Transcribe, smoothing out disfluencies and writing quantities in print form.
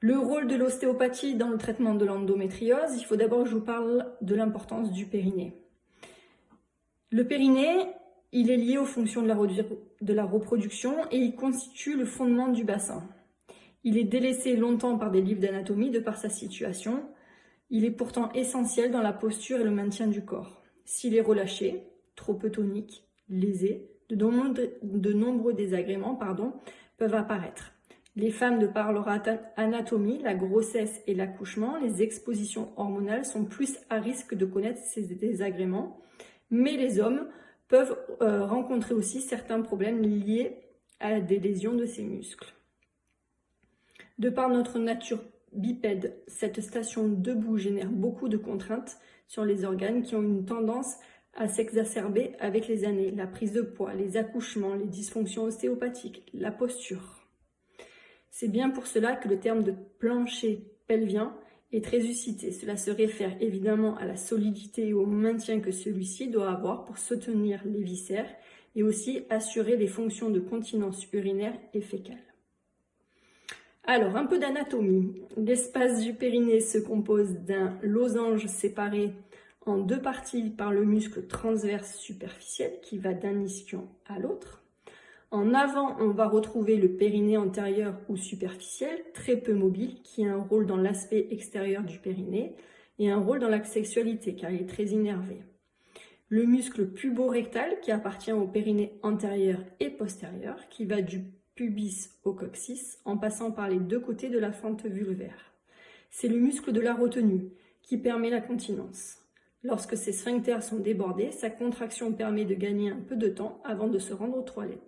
Le rôle de l'ostéopathie dans le traitement de l'endométriose, il faut d'abord que je vous parle de l'importance du périnée. Le périnée, il est lié aux fonctions de la reproduction et il constitue le fondement du bassin. Il est délaissé longtemps par des livres d'anatomie de par sa situation. Il est pourtant essentiel dans la posture et le maintien du corps. S'il est relâché, trop peu tonique, lésé, de nombreux désagréments peuvent apparaître. Les femmes, de par leur anatomie, la grossesse et l'accouchement, les expositions hormonales sont plus à risque de connaître ces désagréments, mais les hommes peuvent rencontrer aussi certains problèmes liés à des lésions de ces muscles. De par notre nature bipède, cette station debout génère beaucoup de contraintes sur les organes qui ont une tendance à s'exacerber avec les années, la prise de poids, les accouchements, les dysfonctions ostéopathiques, la posture. C'est bien pour cela que le terme de plancher pelvien est très usité. Cela se réfère évidemment à la solidité et au maintien que celui-ci doit avoir pour soutenir les viscères et aussi assurer les fonctions de continence urinaire et fécale. Alors, un peu d'anatomie. L'espace du périnée se compose d'un losange séparé en deux parties par le muscle transverse superficiel qui va d'un ischion à l'autre. En avant, on va retrouver le périnée antérieur ou superficiel, très peu mobile, qui a un rôle dans l'aspect extérieur du périnée et un rôle dans la sexualité, car il est très innervé. Le muscle puborectal, qui appartient au périnée antérieur et postérieur, qui va du pubis au coccyx, en passant par les deux côtés de la fente vulvaire. C'est le muscle de la retenue, qui permet la continence. Lorsque ces sphincters sont débordés, sa contraction permet de gagner un peu de temps avant de se rendre aux toilettes.